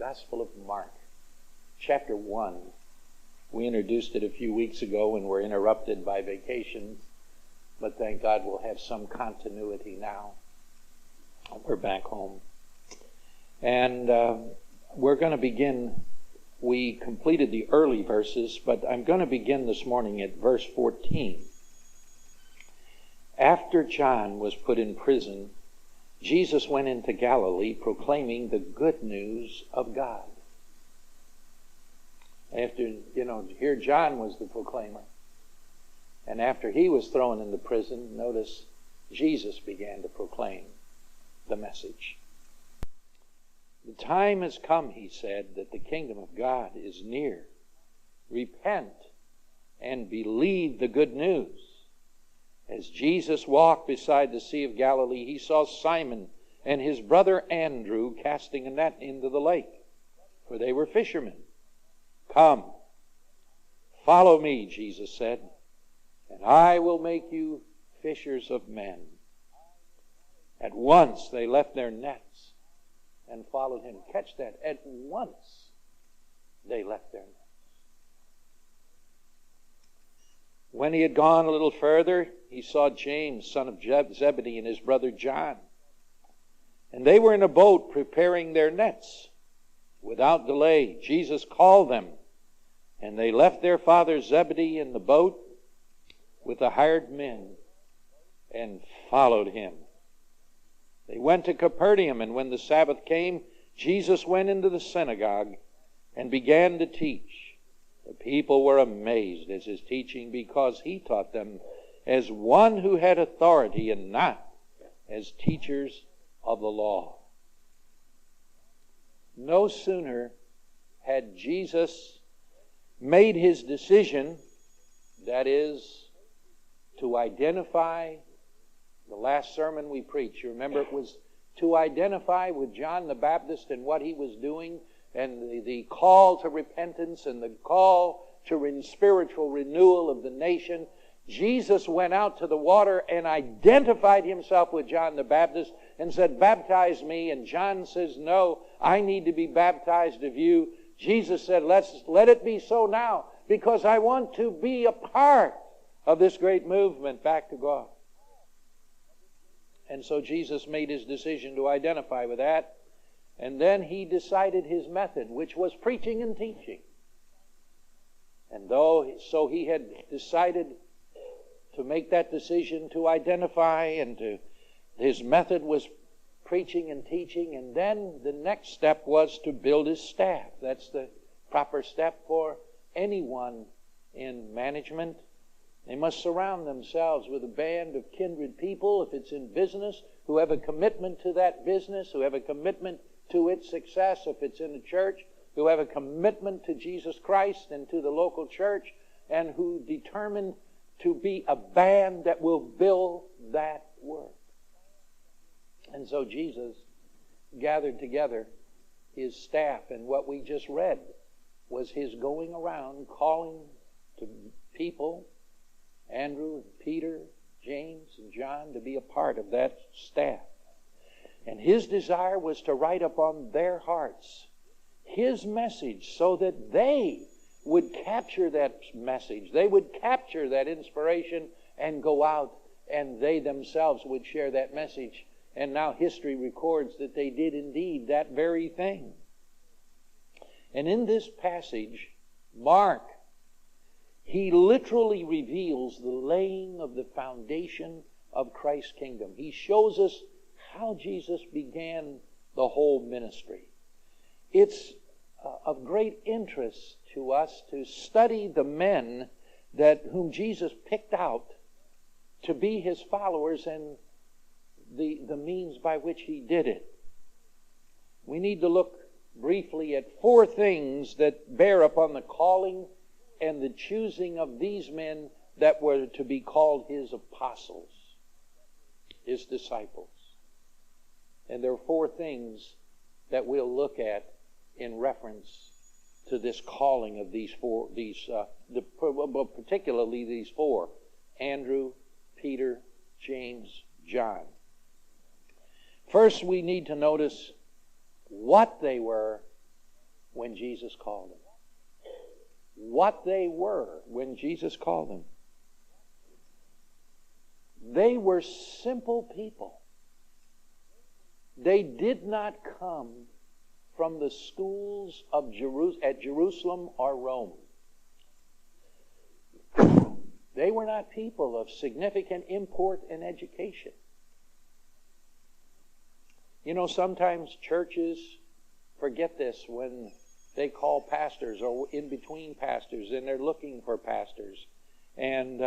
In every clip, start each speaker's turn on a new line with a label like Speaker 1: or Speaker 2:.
Speaker 1: Gospel of Mark, chapter 1. We introduced it a few weeks ago and were interrupted by vacations, but thank God we'll have some continuity now. We're back home. And we're going to begin. We completed the early verses, but I'm going to begin this morning at verse 14. After John was put in prison, Jesus went into Galilee proclaiming the good news of God. Here John was the proclaimer. And after he was thrown into prison, notice Jesus began to proclaim the message. The time has come, he said, that the kingdom of God is near. Repent and believe the good news. As Jesus walked beside the Sea of Galilee, he saw Simon and his brother Andrew casting a net into the lake, for they were fishermen. Come, follow me, Jesus said, and I will make you fishers of men. At once they left their nets and followed him. Catch that. At once they left their nets. When he had gone a little further, he saw James, son of Zebedee, and his brother John. And they were in a boat preparing their nets. Without delay, Jesus called them, and they left their father Zebedee in the boat with the hired men and followed him. They went to Capernaum, and when the Sabbath came, Jesus went into the synagogue and began to teach. The people were amazed at his teaching because he taught them as one who had authority and not as teachers of the law. No sooner had Jesus made his decision, that is, to identify the last sermon we preached. You remember it was to identify with John the Baptist and what he was doing, and the call to repentance and the call to spiritual renewal of the nation. Jesus went out to the water and identified himself with John the Baptist and said, baptize me. And John says, no, I need to be baptized of you. Jesus said, let it be so now, because I want to be a part of this great movement back to God. And so Jesus made his decision to identify with that. And then he decided his method, which was preaching and teaching. And so he had decided to make that decision to identify, and his method was preaching and teaching. And then the next step was to build his staff. That's the proper step for anyone in management. They must surround themselves with a band of kindred people, if it's in business, who have a commitment to that business, who have a commitment to its success, if it's in a church, who have a commitment to Jesus Christ and to the local church, and who determine to be a band that will build that work. And so Jesus gathered together his staff, and what we just read was his going around calling to people, Andrew, Peter, James, and John, to be a part of that staff. And his desire was to write upon their hearts his message so that they would capture that message. They would capture that inspiration and go out, and they themselves would share that message. And now history records that they did indeed that very thing. And in this passage, Mark, he literally reveals the laying of the foundation of Christ's kingdom. He shows us how Jesus began the whole ministry. It's of great interest to us to study the men whom Jesus picked out to be his followers and the means by which he did it. We need to look briefly at four things that bear upon the calling and the choosing of these men that were to be called his apostles, his disciples. And there are four things that we'll look at in reference to this calling of particularly these four: Andrew, Peter, James, John. First, we need to notice what they were when Jesus called them. What they were when Jesus called them. They were simple people. They did not come from the schools of at Jerusalem or Rome. They were not people of significant import and education. You know, sometimes churches forget this when they call pastors or in between pastors and they're looking for pastors. And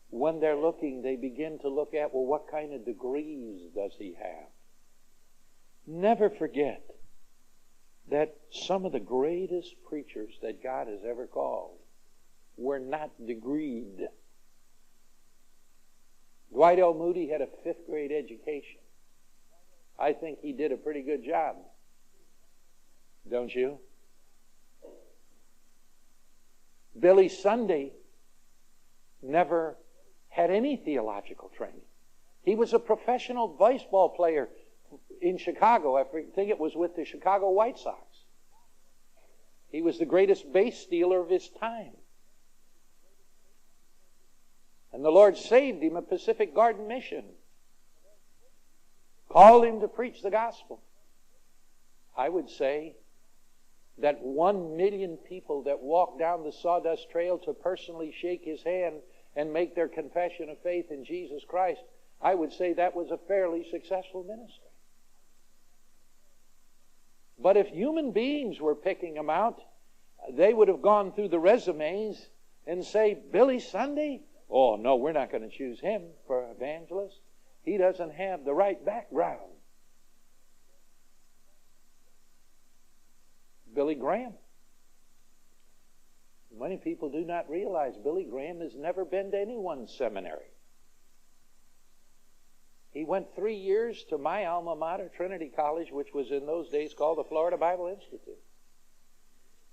Speaker 1: when they're looking, they begin to look at, well, what kind of degrees does he have? Never forget that some of the greatest preachers that God has ever called were not degreed. Dwight L. Moody had a 5th grade education. I think he did a pretty good job. Don't you? Billy Sunday never had any theological training. He was a professional baseball player in Chicago. I think it was with the Chicago White Sox. He was the greatest base stealer of his time. And the Lord saved him at Pacific Garden Mission. Called him to preach the gospel. I would say that 1 million people that walked down the sawdust trail to personally shake his hand and make their confession of faith in Jesus Christ, I would say that was a fairly successful ministry. But if human beings were picking them out, they would have gone through the resumes and say, Billy Sunday? Oh, no, we're not going to choose him for evangelist. He doesn't have the right background. Billy Graham. Many people do not realize Billy Graham has never been to anyone's seminary. He went 3 years to my alma mater, Trinity College, which was in those days called the Florida Bible Institute.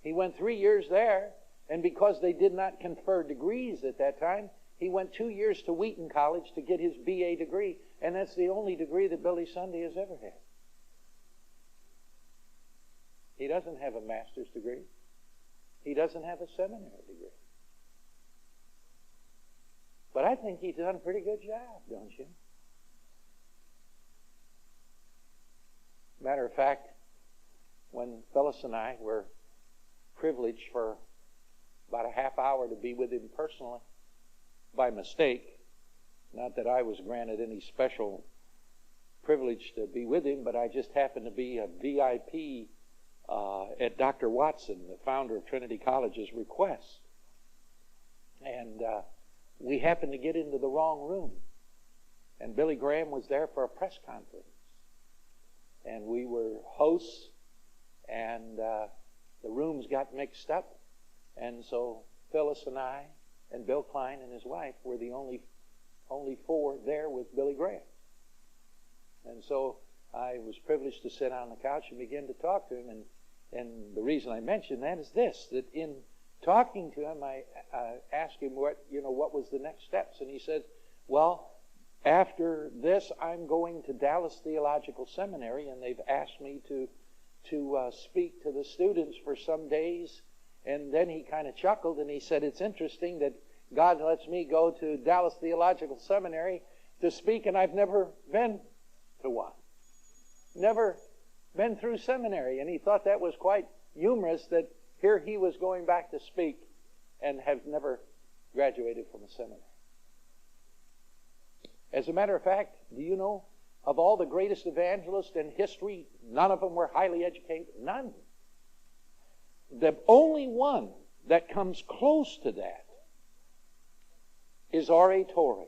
Speaker 1: He went 3 years there, and because they did not confer degrees at that time, he went 2 years to Wheaton College to get his BA degree, and that's the only degree that Billy Sunday has ever had. He doesn't have a master's degree. He doesn't have a seminary degree. But I think he's done a pretty good job, don't you? Matter of fact, when Phyllis and I were privileged for about a half hour to be with him personally, by mistake, not that I was granted any special privilege to be with him, but I just happened to be a VIP at Dr. Watson, the founder of Trinity College's request. And we happened to get into the wrong room. And Billy Graham was there for a press conference. And we were hosts, and the rooms got mixed up. And so Phyllis and I and Bill Klein and his wife were the only four there with Billy Graham. And so I was privileged to sit on the couch and begin to talk to him. And the reason I mention that is this, that in talking to him, I asked him what was the next steps. And he said, well, after this, I'm going to Dallas Theological Seminary, and they've asked me to speak to the students for some days. And then he kind of chuckled, and he said, it's interesting that God lets me go to Dallas Theological Seminary to speak, and I've never been to one. Never been through seminary. And he thought that was quite humorous that here he was going back to speak and have never graduated from a seminary. As a matter of fact, do you know, of all the greatest evangelists in history, none of them were highly educated? None. The only one that comes close to that is R.A. Torrey.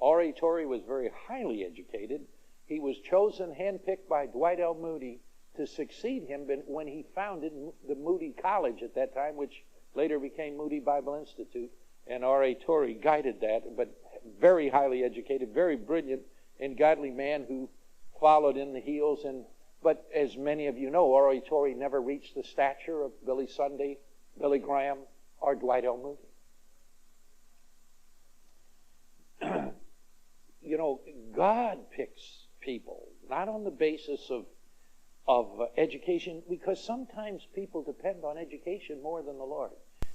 Speaker 1: R.A. Torrey was very highly educated. He was chosen, handpicked by Dwight L. Moody to succeed him when he founded the Moody College at that time, which later became Moody Bible Institute. And R.A. Torrey guided that, but very highly educated, very brilliant and godly man who followed in the heels. But as many of you know, R.A. Torrey never reached the stature of Billy Sunday, Billy Graham, or Dwight L. Moody. You know, God picks people, not on the basis education, because sometimes people depend on education more than the Lord.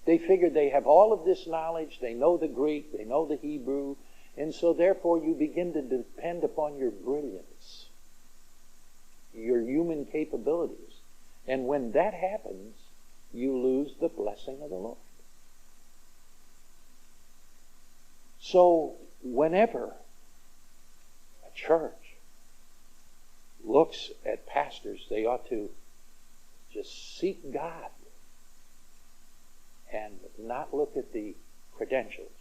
Speaker 1: They figure they have all of this knowledge, they know the Greek, they know the Hebrew, and so therefore you begin to depend upon your brilliance, your human capabilities. And when that happens, you lose the blessing of the Lord. So whenever a church looks at pastors, they ought to just seek God and not look at the credentials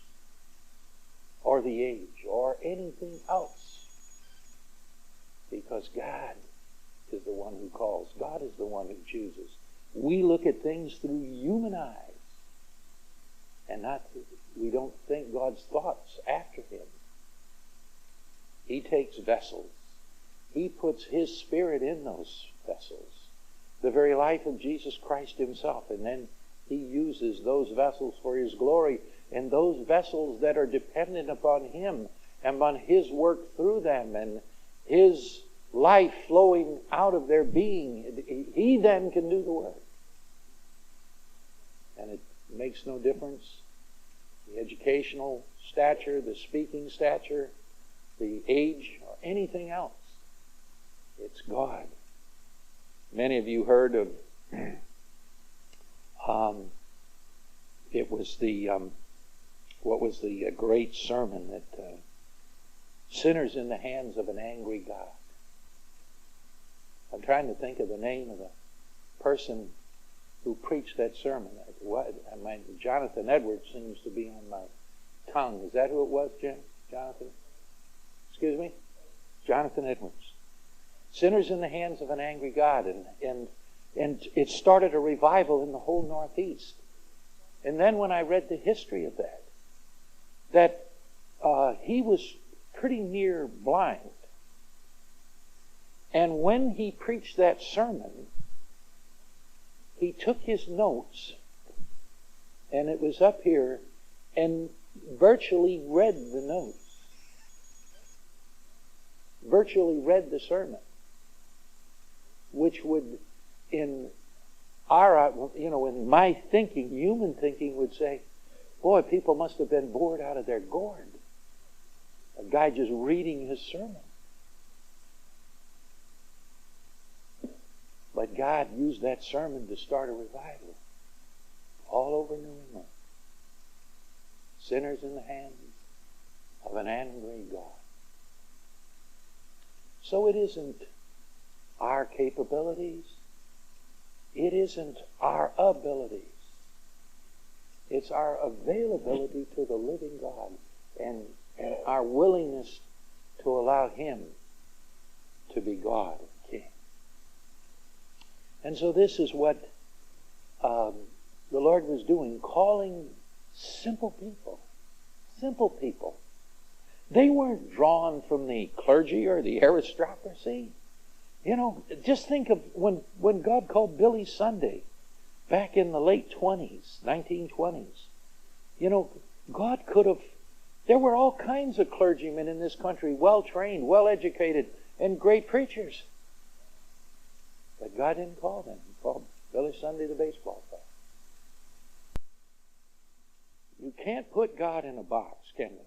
Speaker 1: or the age or anything else. Because God is the one who calls. God is the one who chooses. We look at things through human eyes and we don't think God's thoughts after Him. He takes vessels. He puts His Spirit in those vessels. The very life of Jesus Christ Himself. And then He uses those vessels for His glory. And those vessels that are dependent upon Him and upon His work through them and His life flowing out of their being, He then can do the work. And it makes no difference. The educational stature, the speaking stature, the age, or anything else. It's God. Many of you heard of it was the what was the great sermon that sinners in the hands of an angry God. I'm trying to think of the name of the person who preached that sermon. Jonathan Edwards seems to be on my tongue. Is that who it was, Jim? Jonathan? Excuse me? Jonathan Edwards. Sinners in the hands of an angry God. And it started a revival in the whole Northeast. And then when I read the history of that he was pretty near blind. And when he preached that sermon, he took his notes, and it was up here, and virtually read the notes. Virtually read the sermon. Which would, in my thinking, human thinking would say, boy, people must have been bored out of their gourd. A guy just reading his sermon. But God used that sermon to start a revival all over New England. Sinners in the hands of an angry God. So it isn't our capabilities. It isn't our abilities. It's our availability to the living God and our willingness to allow Him to be God and King. And so this is what the Lord was doing, calling simple people. Simple people. They weren't drawn from the clergy or the aristocracy. Just think of when God called Billy Sunday back in the late 1920s. God could have... There were all kinds of clergymen in this country, well-trained, well-educated, and great preachers. But God didn't call them. He called Billy Sunday the baseball player. You can't put God in a box, can you?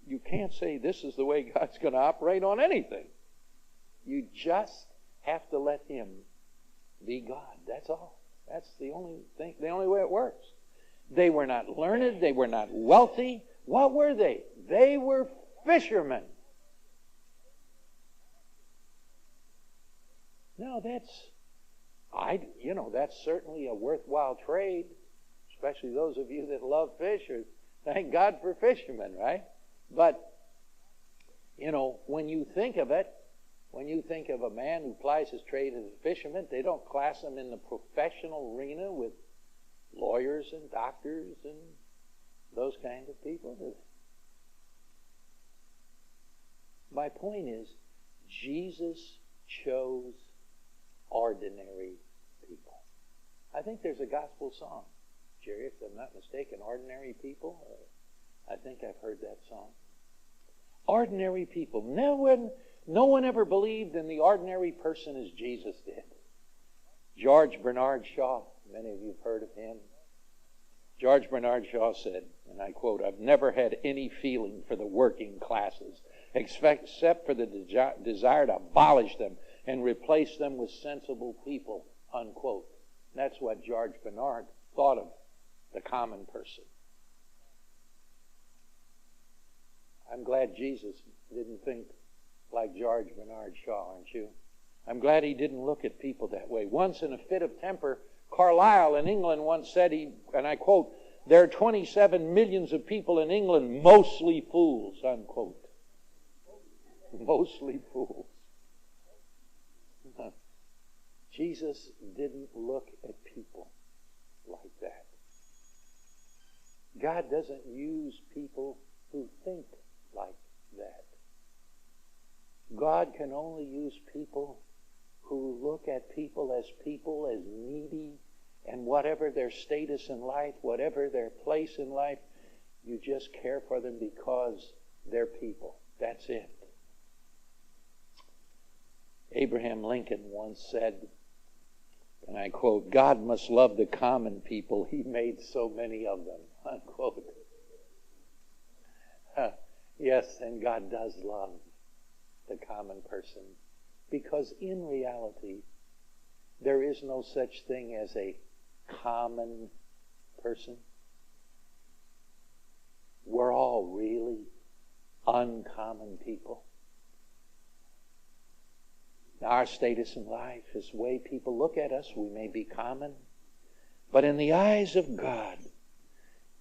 Speaker 1: You can't say this is the way God's going to operate on anything. You just have to let Him be God. That's all. That's the only thing, the only way it works. They were not learned. They were not wealthy. What were they? They were fishermen. Now that's certainly a worthwhile trade, especially those of you that love fish. Thank God for fishermen, right? But when you think of it, when you think of a man who plies his trade as a fisherman, they don't class him in the professional arena with lawyers and doctors and those kind of people, do they? My point is, Jesus chose ordinary people. I think there's a gospel song, Jerry, if I'm not mistaken, Ordinary People. I think I've heard that song. Ordinary people. Now No one ever believed in the ordinary person as Jesus did. George Bernard Shaw, many of you have heard of him. George Bernard Shaw said, and I quote, "I've never had any feeling for the working classes except for the desire to abolish them and replace them with sensible people," unquote. That's what George Bernard thought of the common person. I'm glad Jesus didn't think like George Bernard Shaw, aren't you? I'm glad he didn't look at people that way. Once in a fit of temper, Carlyle in England once said, and I quote, "There are 27 millions of people in England, mostly fools," unquote. Mostly fools. Jesus didn't look at people like that. God doesn't use people who think like that. God can only use people who look at people as needy, and whatever their status in life, whatever their place in life, you just care for them because they're people. That's it. Abraham Lincoln once said, and I quote, "God must love the common people. He made so many of them," unquote. Yes, and God does love the common person, because in reality, there is no such thing as a common person. We're all really uncommon people. Our status in life is the way people look at us. We may be common, but in the eyes of God,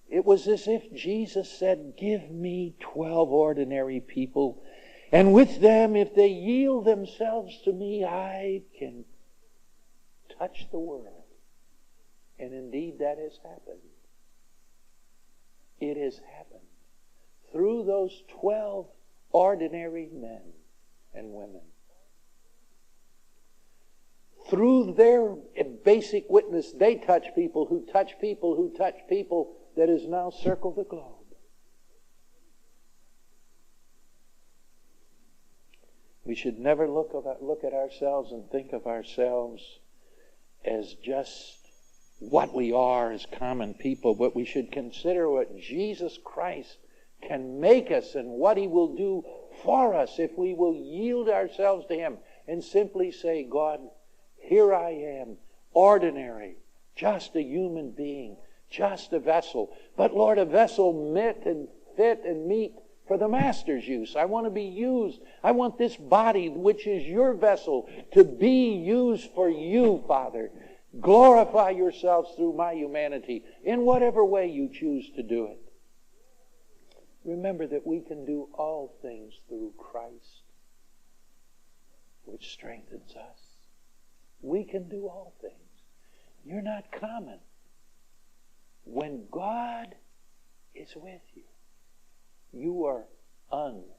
Speaker 1: it was as if Jesus said, "Give me 12 ordinary people, and with them, if they yield themselves to me, I can touch the world." And indeed, that has happened. It has happened through those 12 ordinary men and women. Through their basic witness, they touch people who touch people who touch people that has now circled the globe. We should never look at ourselves and think of ourselves as just what we are as common people, but we should consider what Jesus Christ can make us and what He will do for us if we will yield ourselves to Him and simply say, "God, here I am, ordinary, just a human being, just a vessel. But Lord, a vessel fit and meet for the Master's use. I want to be used. I want this body, which is your vessel, to be used for you, Father. Glorify yourselves through my humanity in whatever way you choose to do it." Remember that we can do all things through Christ, which strengthens us. We can do all things. You're not common. When God is with you, you are uncommon.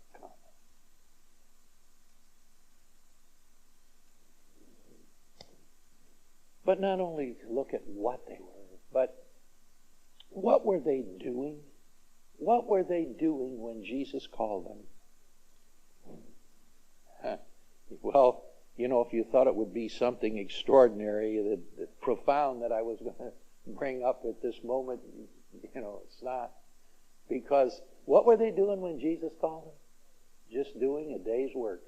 Speaker 1: But not only look at what they were, but what were they doing? What were they doing when Jesus called them? Well, you know, if you thought it would be something extraordinary, that profound that I was going to bring up at this moment, you know, it's not. Because what were they doing when Jesus called them? Just doing a day's work.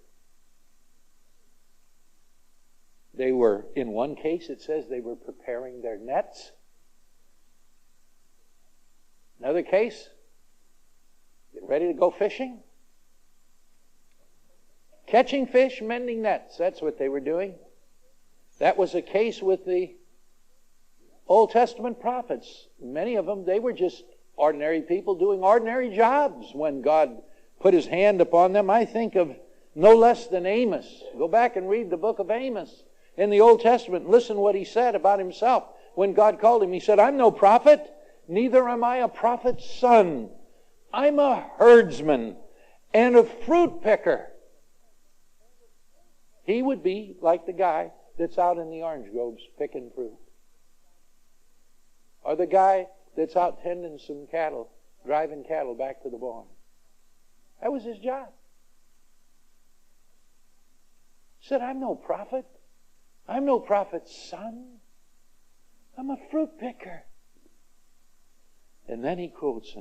Speaker 1: They were, in one case it says they were preparing their nets. Another case, get ready to go fishing. Catching fish, mending nets. That's what they were doing. That was a case with the Old Testament prophets. Many of them, they were just ordinary people doing ordinary jobs when God put His hand upon them. I think of no less than Amos. Go back and read the book of Amos in the Old Testament. Listen what he said about himself when God called him. He said, "I'm no prophet, neither am I a prophet's son. I'm a herdsman and a fruit picker." He would be like the guy that's out in the orange groves picking fruit. Or the guy that's out tending some cattle, driving cattle back to the barn. That was his job. He said, I'm no prophet. I'm no prophet's son. I'm a fruit picker. And then he quotes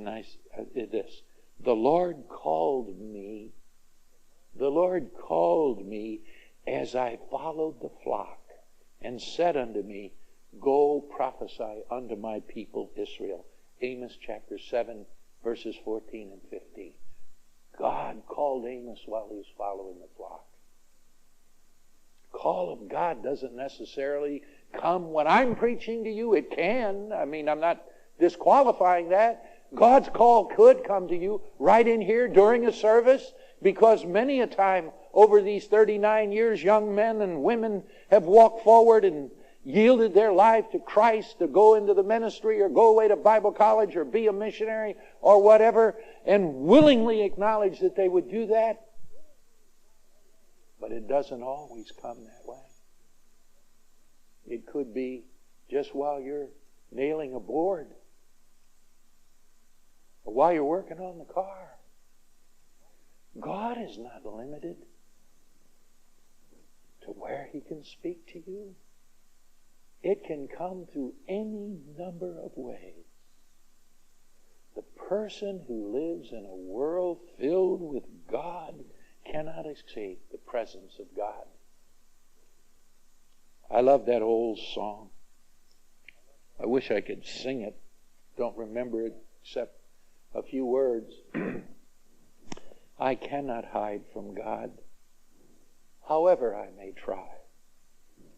Speaker 1: this. The Lord called me. The Lord called me as I followed the flock and said unto me, Go prophesy unto my people Israel. Amos chapter 7, verses 14 and 15. God called Amos while he was following the flock. Call of God doesn't necessarily come when I'm preaching to you. It can. I mean, I'm not disqualifying that. God's call could come to you right in here during a service, because many a time over these 39 years, young men and women have walked forward and yielded their life to Christ to go into the ministry or go away to Bible college or be a missionary or whatever, and willingly acknowledge that they would do that. But it doesn't always come that way. It could be just while you're nailing a board, or while you're working on the car. God is not limited to where He can speak to you. It can come through any number of ways. The person who lives in a world filled with God cannot escape the presence of God. I love that old song. I wish I could sing it. Don't remember it except a few words. I cannot hide from God, however I may try.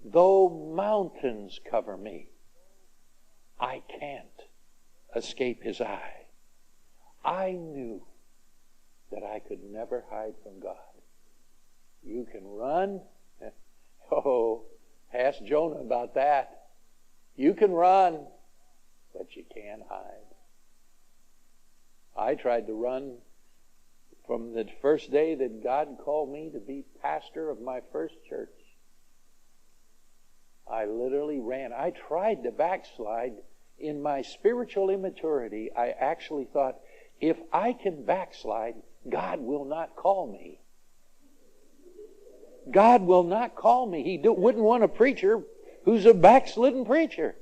Speaker 1: Though mountains cover me, I can't escape His eye. I knew that I could never hide from God. You can run. Oh, ask Jonah about that. You can run, but you can't hide. I tried to run from the first day that God called me to be pastor of my first church. I literally ran. I tried to backslide. In my spiritual immaturity, I actually thought, if I can backslide, God will not call me. God will not call me. He wouldn't want a preacher who's a backslidden preacher.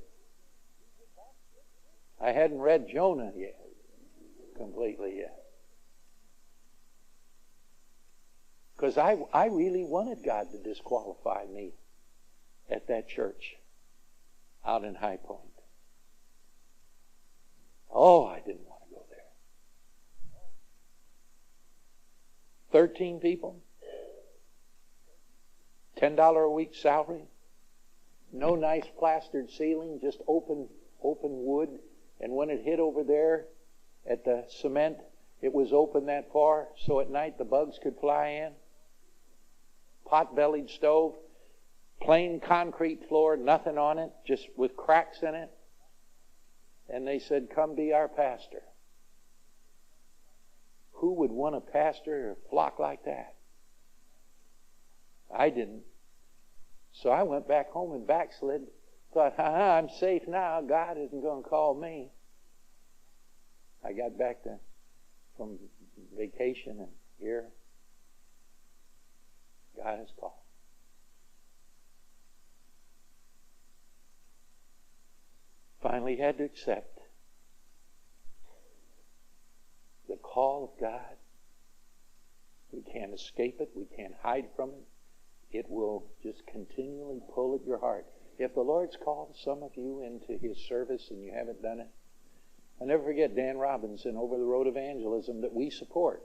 Speaker 1: I hadn't read Jonah yet, completely yet. Because I really wanted God to disqualify me at that church out in High Point. Oh, I didn't want to go there. 13 people, $10 a week salary, no nice plastered ceiling, just open wood. And when it hit over there at the cement, it was open that far so at night the bugs could fly in. Pot-bellied stove, plain concrete floor, nothing on it, just with cracks in it. And they said, come be our pastor. Who would want to pastor a flock like that? I didn't. So I went back home and backslid. Thought, I'm safe now. God isn't going to call me. I got back from vacation and here, God has called. Finally had to accept the call of God. We can't escape it. We can't hide from it. It will just continually pull at your heart. If the Lord's called some of you into His service and you haven't done it, I'll never forget Dan Robinson, Over the Road Evangelism, that we support.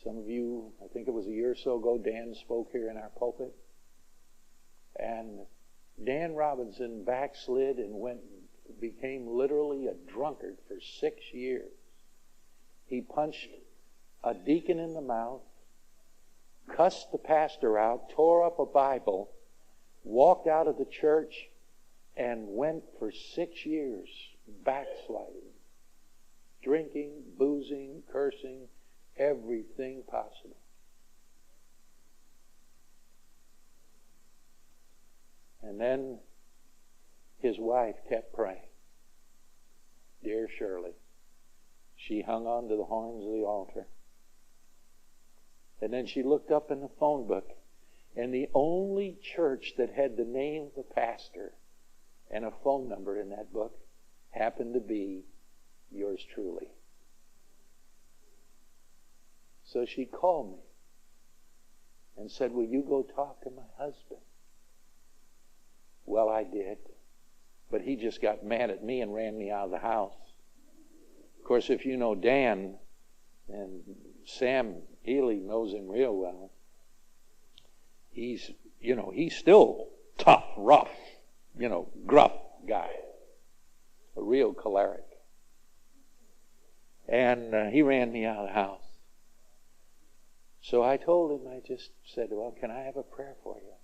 Speaker 1: Some of you, I think it was a year or so ago, Dan spoke here in our pulpit. And Dan Robinson backslid and became literally a drunkard for 6 years. He punched a deacon in the mouth, cussed the pastor out, tore up a Bible, walked out of the church, and went for 6 years backsliding, drinking, boozing, cursing, everything possible. And then his wife kept praying. Dear Shirley. She hung on to the horns of the altar. And then she looked up in the phone book, And the only church that had the name of the pastor and a phone number in that book happened to be yours truly. So she called me and said, will you go talk to my husband? Well, I did. But he just got mad at me and ran me out of the house. Of course, if you know Dan, and Sam Ely knows him real well, he's still tough, rough, gruff guy. A real choleric. And he ran me out of the house. So I told him, I just said, well, can I have a prayer for you?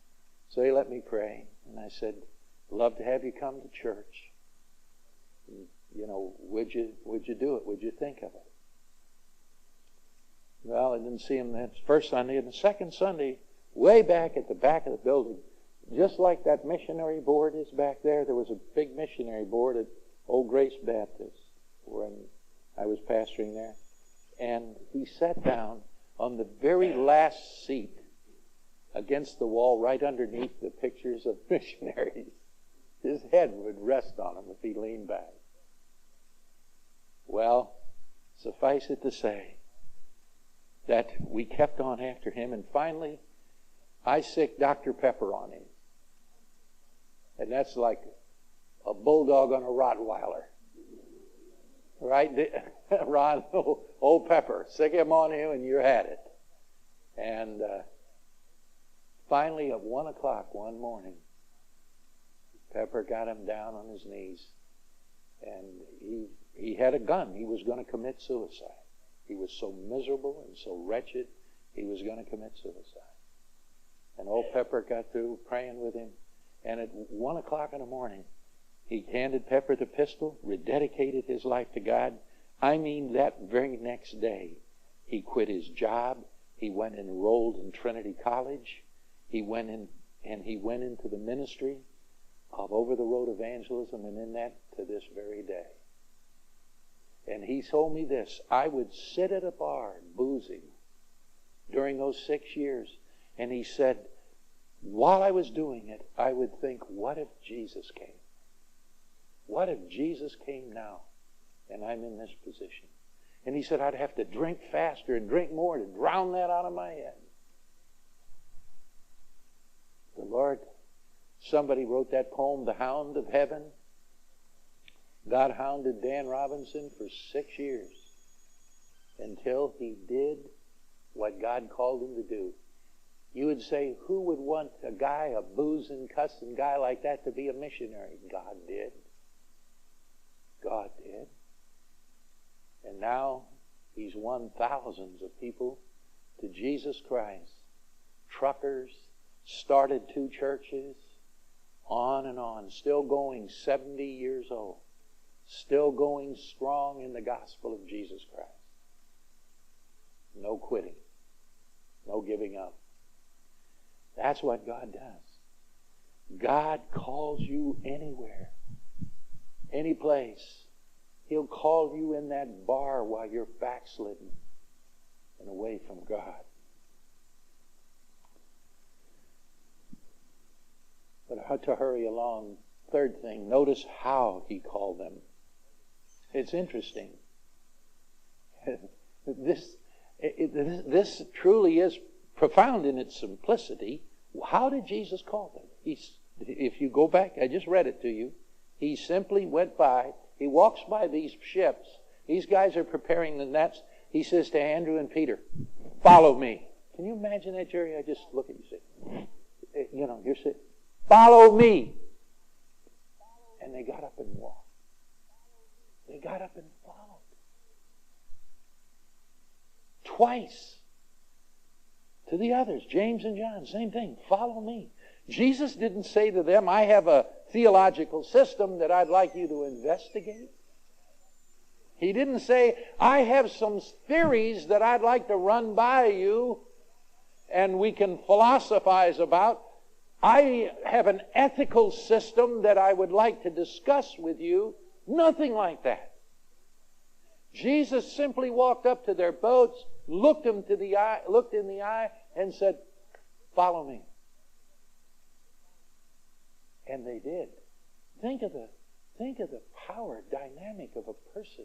Speaker 1: So he let me pray. And I said, love to have you come to church. And, would you do it? Would you think of it? Well, I didn't see him that first Sunday. And the second Sunday, way back at the back of the building, just like that missionary board is back there, there was a big missionary board at Old Grace Baptist when I was pastoring there. And he sat down on the very last seat against the wall right underneath the pictures of missionaries. His head would rest on him if he leaned back. Well, suffice it to say that we kept on after him, and finally I sicked Dr. Pepper on him. And that's like a bulldog on a Rottweiler. Right? Ron, old Pepper, sick him on you and you had it. And finally at 1 o'clock one morning, Pepper got him down on his knees, and he had a gun. He was going to commit suicide. He was so miserable and so wretched, he was going to commit suicide. And old Pepper got through praying with him, and at 1 o'clock in the morning, he handed Pepper the pistol, rededicated his life to God. I mean, that very next day, he quit his job. He went and enrolled in Trinity College. He went into the ministry of over-the-road evangelism, and in that to this very day. And he told me this: I would sit at a bar boozing during those 6 years, and he said, while I was doing it, I would think, what if Jesus came? What if Jesus came now and I'm in this position? And he said, I'd have to drink faster and drink more to drown that out of my head. The Lord, somebody wrote that poem, The Hound of Heaven. God hounded Dan Robinson for 6 years until he did what God called him to do. You would say, who would want a guy, a boozing, cussing guy like that to be a missionary? God did. God did. And now he's won thousands of people to Jesus Christ. Truckers, started 2 churches, on and on, still going, 70 years old, still going strong in the gospel of Jesus Christ. No quitting, no giving up. That's what God does. God calls you anywhere, any place. He'll call you in that bar while you're backslidden and away from God. But to hurry along, third thing, notice how he called them. It's interesting. This truly is profound in its simplicity. How did Jesus call them? If you go back, I just read it to you. He simply went by. He walks by these ships. These guys are preparing the nets. He says to Andrew and Peter, follow me. Can you imagine that, Jerry? I just look at you. You're sitting. Follow me. And they got up and walked. They got up and followed. Twice. To the others, James and John, same thing. Follow me. Jesus didn't say to them, I have a theological system that I'd like you to investigate. He didn't say, I have some theories that I'd like to run by you and we can philosophize about. I have an ethical system that I would like to discuss with you. Nothing like that. Jesus simply walked up to their boats, looked in the eye, and said, follow me. And they did. Think of the power dynamic of a person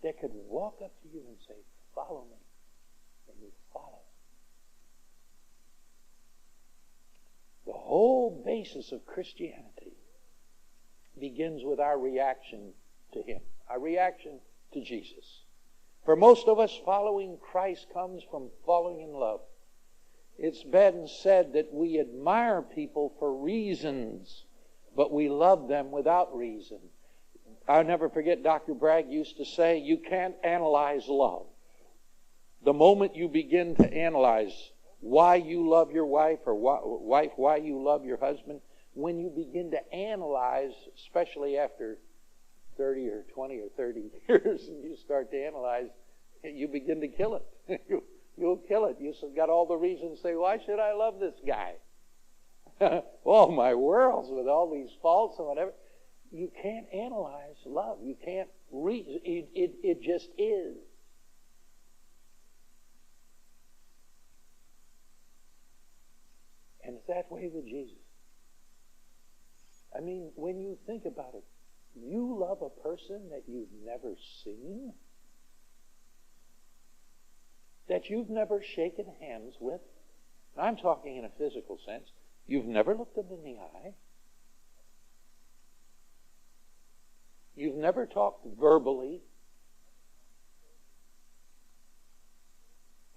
Speaker 1: that could walk up to you and say, "Follow me." And you follow. The whole basis of Christianity begins with our reaction to Him, our reaction to Jesus. For most of us, following Christ comes from falling in love. It's been said that we admire people for reasons, but we love them without reason. I'll never forget Dr. Bragg used to say, you can't analyze love. The moment you begin to analyze why you love your wife, or why you love your husband, when you begin to analyze, especially after 30 or 20 or 30 years, and you start to analyze, you begin to kill it. You'll kill it. You've got all the reasons to say, why should I love this guy? Oh, my worlds, with all these faults and whatever. You can't analyze love. You can't reason. It just is. And it's that way with Jesus. I mean, when you think about it, you love a person that you've never seen, that you've never shaken hands with. I'm talking in a physical sense. You've never looked them in the eye. You've never talked verbally.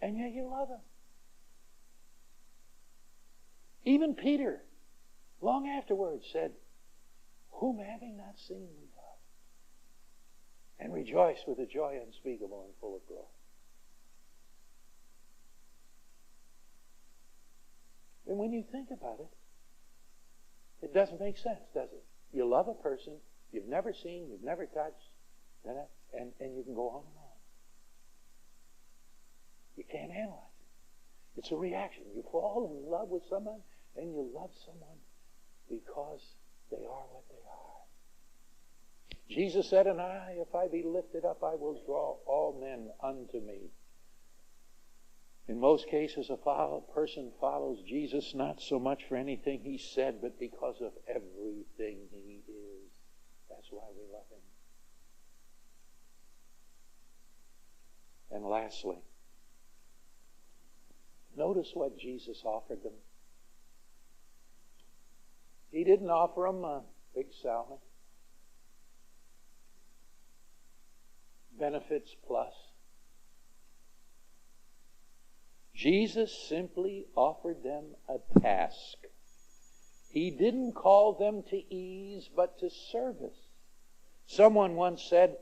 Speaker 1: And yet you love them. Even Peter, long afterwards, said, whom having not seen we love, and rejoice with a joy unspeakable and full of glory. And when you think about it, it doesn't make sense, does it? You love a person you've never seen, you've never touched, and you can go on and on. You can't analyze it. It's a reaction. You fall in love with someone, and you love someone because they are what they are. Jesus said, and if I be lifted up, I will draw all men unto me. In most cases, a person follows Jesus not so much for anything He said, but because of everything He is. That's why we love Him. And lastly, notice what Jesus offered them. He didn't offer them a big salary, benefits plus. Jesus simply offered them a task. He didn't call them to ease, but to service. Someone once said,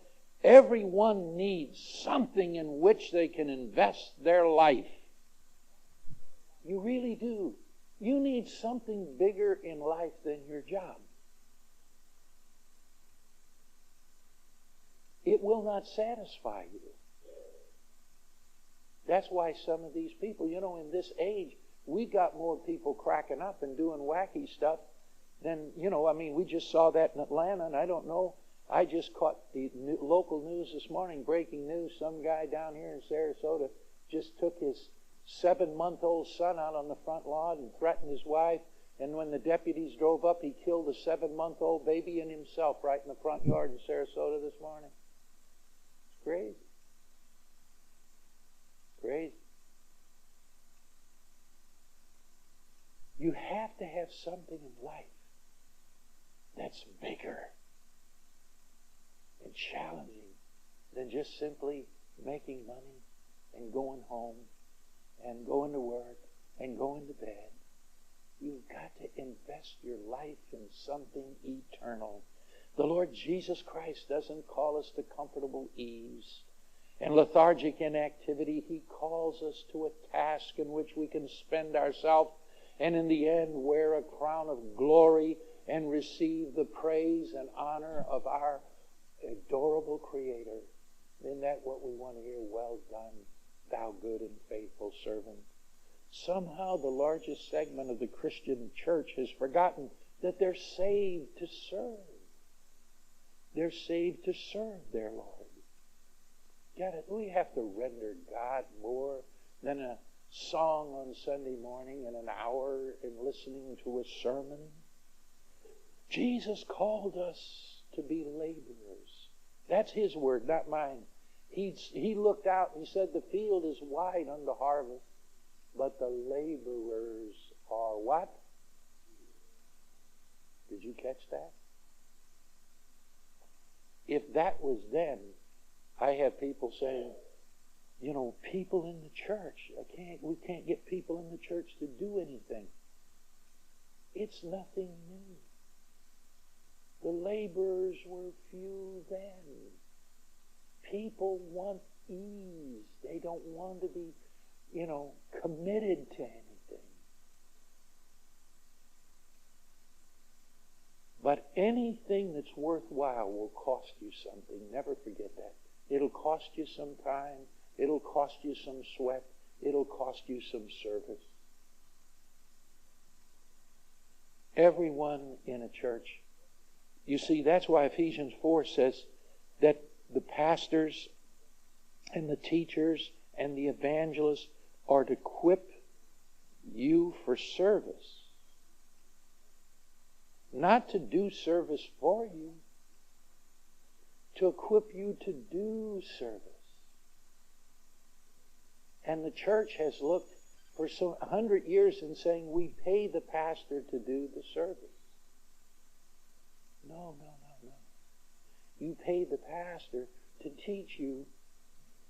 Speaker 1: everyone needs something in which they can invest their life. You really do. You need something bigger in life than your job. It will not satisfy you. That's why some of these people, in this age, we got more people cracking up and doing wacky stuff than, we just saw that in Atlanta, and I don't know. I just caught the local news this morning, breaking news. Some guy down here in Sarasota just took his 7-month-old son out on the front lawn and threatened his wife. And when the deputies drove up, he killed the 7-month-old baby and himself right in the front yard in Sarasota this morning. It's crazy. Crazy. You have to have something in life that's bigger and challenging than just simply making money and going home and going to work and going to bed. You've got to invest your life in something eternal. The Lord Jesus Christ doesn't call us to comfortable ease and lethargic inactivity. He calls us to a task in which we can spend ourselves and in the end wear a crown of glory and receive the praise and honor of our adorable Creator. Isn't that what we want to hear? Well done, thou good and faithful servant. Somehow the largest segment of the Christian church has forgotten that they're saved to serve. They're saved to serve their Lord. Get it? We have to render God more than a song on Sunday morning and an hour in listening to a sermon. Jesus called us to be laborers. That's His word, not mine. He looked out and He said, the field is wide unto harvest, but the laborers are what? Did you catch that? If that was then, I have people saying, people in the church, we can't get people in the church to do anything. It's nothing new. The laborers were few then. People want ease. They don't want to be, committed to anything. But anything that's worthwhile will cost you something. Never forget that. It'll cost you some time. It'll cost you some sweat. It'll cost you some service. Everyone in a church. You see, that's why Ephesians 4 says that the pastors and the teachers and the evangelists are to equip you for service. Not to do service for you. To equip you to do service. And the church has looked for 100 years in saying we pay the pastor to do the service. No. You pay the pastor to teach you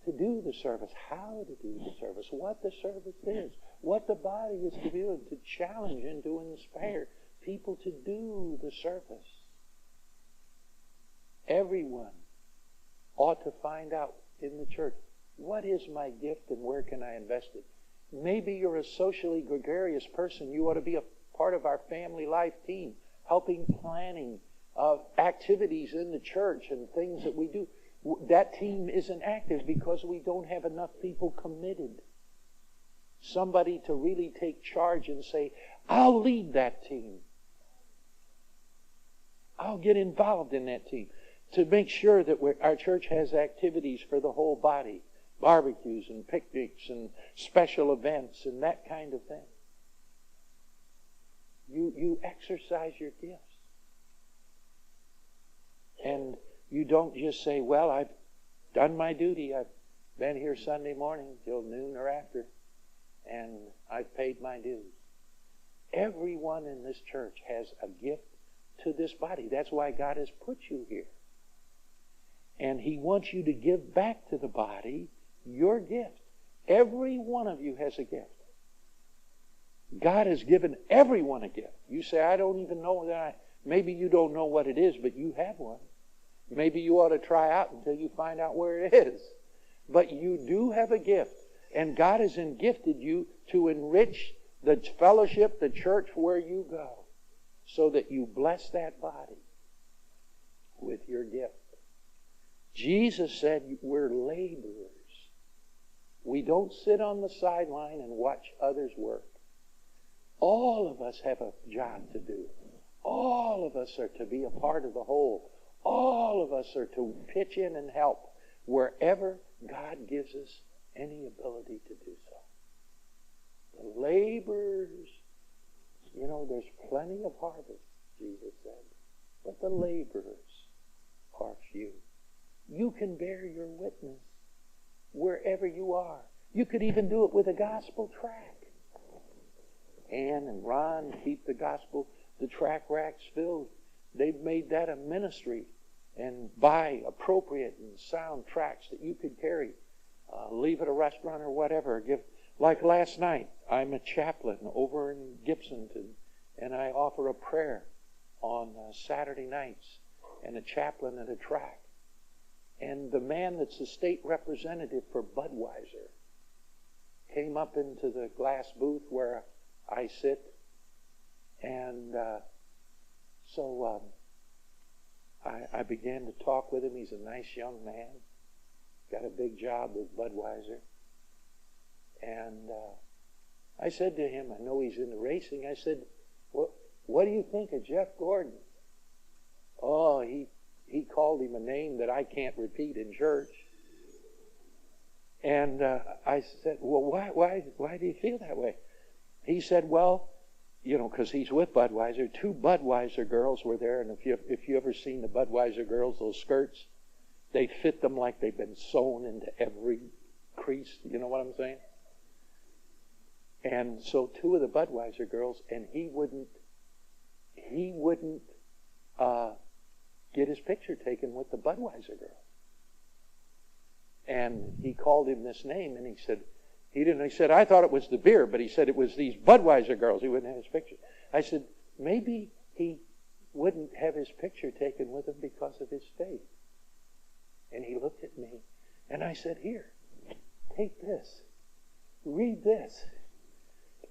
Speaker 1: to do the service, how to do the service, what the service is, what the body is to do, and to challenge and to inspire people to do the service. Everyone ought to find out in the church, what is my gift and where can I invest it? Maybe you're a socially gregarious person. You ought to be a part of our family life team, helping planning of activities in the church and things that we do. That team isn't active because we don't have enough people committed. Somebody to really take charge and say, I'll lead that team. I'll get involved in that team to make sure that our church has activities for the whole body. Barbecues and picnics and special events and that kind of thing. You exercise your gifts. And you don't just say, well, I've done my duty. I've been here Sunday morning till noon or after, and I've paid my dues. Everyone in this church has a gift to this body. That's why God has put you here. And He wants you to give back to the body your gift. Every one of you has a gift. God has given everyone a gift. You say, I don't even know that. Maybe you don't know what it is, but you have one. Maybe you ought to try out until you find out where it is. But you do have a gift. And God has gifted you to enrich the fellowship, the church where you go, so that you bless that body with your gift. Jesus said we're laborers. We don't sit on the sideline and watch others work. All of us have a job to do. All of us are to be a part of the whole. All of us are to pitch in and help wherever God gives us any ability to do so. The laborers, there's plenty of harvest, Jesus said, but the laborers are few. You can bear your witness wherever you are. You could even do it with a gospel track. Ann and Ron keep the track racks filled. They've made that a ministry and buy appropriate and sound tracks that you could carry. Leave at a restaurant or whatever. Like last night, I'm a chaplain over in Gibsonton, and I offer a prayer on Saturday nights, and a chaplain at a track. And the man that's the state representative for Budweiser came up into the glass booth where I sit, and so I began to talk with him. He's a nice young man, got a big job with Budweiser. And I said to him, I know he's into racing, I said, what do you think of Jeff Gordon? Oh, he called him a name that I can't repeat in church. And I said, well, why do you feel that way? He said, well, because he's with Budweiser. 2 Budweiser girls were there, and if you ever seen the Budweiser girls, those skirts, they fit them like they've been sewn into every crease. You know what I'm saying? And so 2 of the Budweiser girls, and he wouldn't get his picture taken with the Budweiser girl. And he called him this name, and he said, I thought it was the beer, but he said it was these Budweiser girls. He wouldn't have his picture. I said, maybe he wouldn't have his picture taken with him because of his faith. And he looked at me, and I said, here, take this. Read this.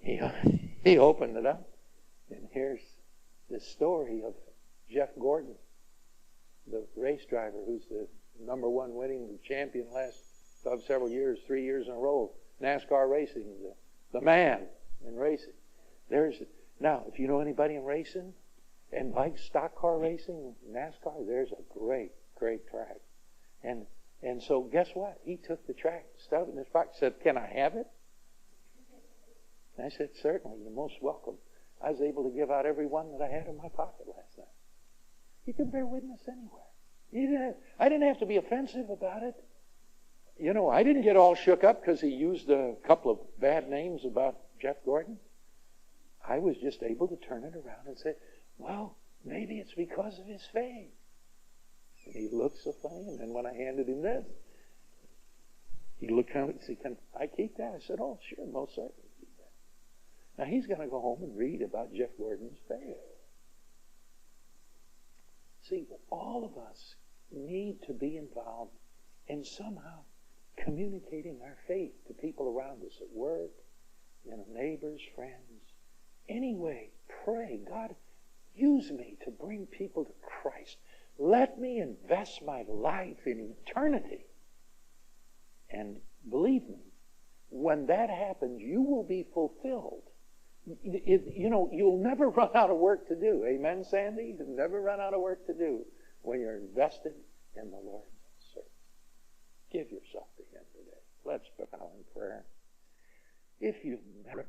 Speaker 1: He opened it up, and here's the story of Jeff Gordon, the race driver who's the #1 winning champion of several years, 3 years in a row, NASCAR racing, the man in racing. Now, if you know anybody in racing and like stock car racing, NASCAR, there's a great, great track. And so guess what? He took the track, stuffed it in his pocket, said, can I have it? And I said, certainly, you're most welcome. I was able to give out every one that I had in my pocket last night. You can bear witness anywhere. I didn't have to be offensive about it. I didn't get all shook up because he used a couple of bad names about Jeff Gordon. I was just able to turn it around and say, well, maybe it's because of his faith. And he looked so funny, and then when I handed him this, he looked down and said, can I keep that? I said, oh, sure, most certainly keep that. Now he's going to go home and read about Jeff Gordon's faith. See, all of us need to be involved in somehow communicating our faith to people around us at work, neighbors, friends. Anyway, pray, God, use me to bring people to Christ. Let me invest my life in eternity. And believe me, when that happens, you will be fulfilled. You'll never run out of work to do. Amen, Sandy? You'll never run out of work to do when you're invested in the Lord's service. Give yourself to Him today. Let's bow in prayer. If you've never